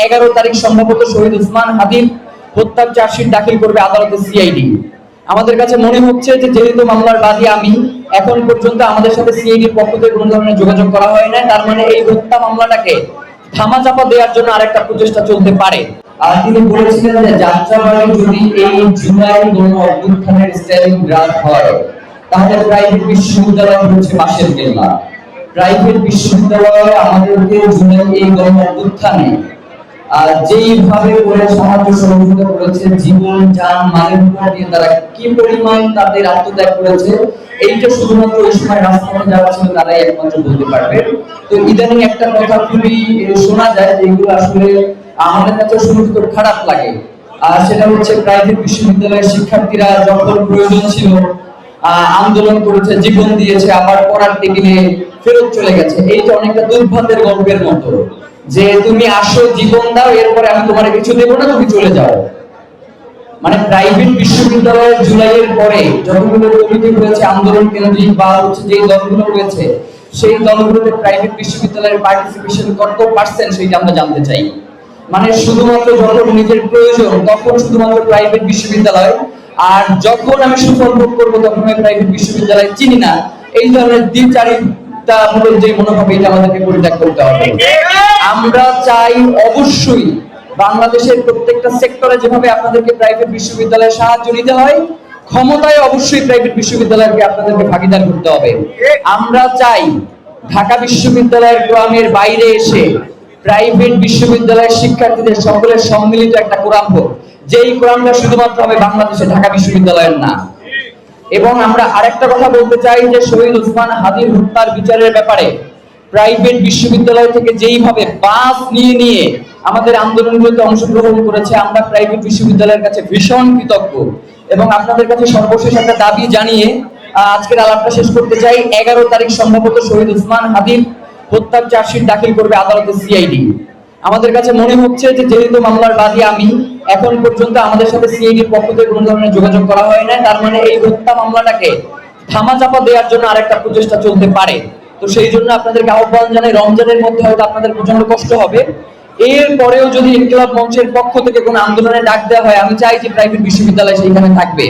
11 তারিখ সম্ভবত শহীদ ওসমান হাদির হত্যার চার্জশিট দাখিল করবে আদালতে সিআইডি। আমাদের কাছে মনে হচ্ছে যে যেহেতু মামলার বাদী আমি, এখন পর্যন্ত আমাদের সাথে সিআইডির পক্ষ থেকে কোনো ধরনের যোগাযোগ করা হয় না, তার মানে এই হত্যা মামলাটাকে ধামাচাপা দেওয়ার জন্য আরেকটা প্রচেষ্টা চলতে পারে। আর তিনি বলেছিলেন যে যাত্রাবাড়ি যদি এই জুলাই গণ অভ্যুত্থানের স্টাইলিং গ্রাফ হয়, তাহলে প্রাইভেট বিশ্ববিদ্যালয় হচ্ছে পাশের কেল্লা। প্রাইভেট বিশ্ববিদ্যালয় আমাদেরকে জুলাই এই গণ অভ্যুত্থানে যেইভাবে করে সাহায্য সহযোগিতা করেছে, জীবন জান মালের উপর দিয়ে তারা কি পরিমাণ তাদের আত্মত্যাগ করেছে, এইটা শুধুমাত্র ওই সময় রাজপথে যারা ছিল তারাই একমাত্র বলতে পারবে। তো ইদানিং একটা কথা খুবই শোনা যায় যেগুলো আসলে আমাদের কাছে শুনতে খুব খারাপ লাগে, আর সেটা হচ্ছে প্রাইভেট বিশ্ববিদ্যালয়ের শিক্ষার্থীরা যখন প্রয়োজন ছিল আন্দোলন করেছে, জীবন দিয়েছে, আবার পড়ার টেবিলে ফেরত চলে গেছে। এইটা অনেকটা দুর্ভাগ্যের গল্পের মতো, যে তুমি আসো, জীবন দাও, এরপরে আমি তোমার কিছু দেবো না, তুমি চলে যাও। মানে প্রাইভেট বিশ্ববিদ্যালয়ের জুলাইয়ের পরে যতগুলো কমিটি হয়েছে আন্দোলন কেন্দ্রিক বা হচ্ছে যে দলগুলো রয়েছে, সেই দলগুলোতে প্রাইভেট বিশ্ববিদ্যালয়ের পার্টিসিপেশন কত পার্সেন্ট সেটা আমরা জানতে চাই। মানে শুধুমাত্র যখন নিজের প্রয়োজন তখন শুধুমাত্র প্রাইভেট বিশ্ববিদ্যালয়, আর যখন আমি সুফল ভোগ করবো তখন আমি প্রাইভেট বিশ্ববিদ্যালয় চিনি না, এই ধরনের দ্বিচারিতামূলক যে মনোভাব, এটা আমাদেরকে পরিত্যাগ করতে হবে। আমরা চাই অবশ্যই বাংলাদেশের প্রত্যেকটা সেক্টরে যেভাবে আপনাদেরকে প্রাইভেট বিশ্ববিদ্যালয়ে সাহায্য নিতে হয়, ক্ষমতায় অবশ্যই প্রাইভেট বিশ্ববিদ্যালয়কে আপনাদেরকে ভাগিদার করতে হবে। আমরা চাই ঢাকা বিশ্ববিদ্যালয়ের গ্রামের বাইরে এসে প্রাইভেট বিশ্ববিদ্যালয়ের শিক্ষার্থীদের সকলের সম্মিলিত একটা কোরাম হোক, যেই কোরামটা শুধুমাত্র হবে বাংলাদেশে, ঢাকা বিশ্ববিদ্যালয়ের না। এবং আমরা আরেকটা কথা বলতে চাই যে শহীদ ওসমান হাদির হত্যার বিচারের ব্যাপারে প্রাইভেট বিশ্ববিদ্যালয় থেকে যেইভাবে বাস নিয়ে নিয়ে আমাদের আন্দোলনগুলোতে অংশগ্রহণ করেছে, আমরা প্রাইভেট বিশ্ববিদ্যালয়ের কাছে ভীষণ কৃতজ্ঞ। এবং আপনাদের কাছে সর্বশেষ একটা দাবি জানিয়ে আজকের আলাপটা শেষ করতে চাই। 11 তারিখ সম্ভবত শহীদ ওসমান হাদির হত্যার চার্জশিট দাখিল করবে আদালতে সিআইডি। আমাদের কাছে মনে হচ্ছে যে যেহেতু মামলার বাদী আমি, এখন পর্যন্ত আমাদের সাথে সিআইডির পক্ষ থেকে কোনো ধরনের যোগাযোগ করা হয় না, তার মানে এই হত্যা মামলাটাকে ধামাচাপা দেওয়ার জন্য আরেকটা প্রচেষ্টা চলতে পারে। তো সেই জন্য আপনাদেরকে আহ্বান জানাই, রমজানের মধ্যে হয়তো আপনাদের প্রচন্ড কষ্ট হবে, এর পরেও যদি ইনকিলাব মঞ্চের পক্ষ থেকে কোনো আন্দোলনে ডাক দেওয়া হয়, আমি চাই যে প্রাইভেট বিশ্ববিদ্যালয় সেইখানে থাকবে।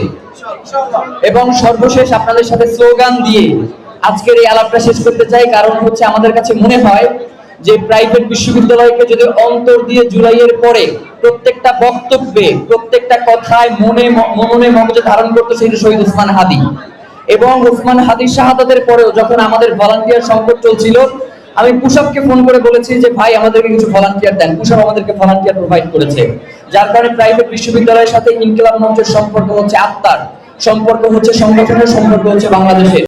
এবং সর্বশেষ আপনাদের সাথে স্লোগান দিয়ে আজকের এই আলাপটা শেষ করতে চাই, কারণ হচ্ছে আমাদের কাছে মনে হয় যে প্রাইভেট বিশ্ববিদ্যালয়কে যদি অন্তর দিয়ে জুলাইয়ের পরে প্রত্যেকটা বক্তব্যে, প্রত্যেকটা কথায় মনে মগজে ধারণ করতে সেটা শহীদ ওসমান হাদি। এবং ওসমান হাদির শাহাদাতের পরেও যখন আমাদের ভলান্টিয়ার সংকট চলছিল, আমি পুশআপকে ফোন করে বলেছি যে ভাই আমাদেরকে কিছু ভলান্টিয়ার দেন। পুশআপ আমাদেরকে ভলান্টিয়ার প্রোভাইড করেছে, যার কারণে প্রাইভেট বিশ্ববিদ্যালয়ের সাথে ইনকিলাব মঞ্চের সম্পর্ক হচ্ছে আত্মার সম্পর্ক, হচ্ছে সংগঠনের সম্পর্ক, হচ্ছে বাংলাদেশের।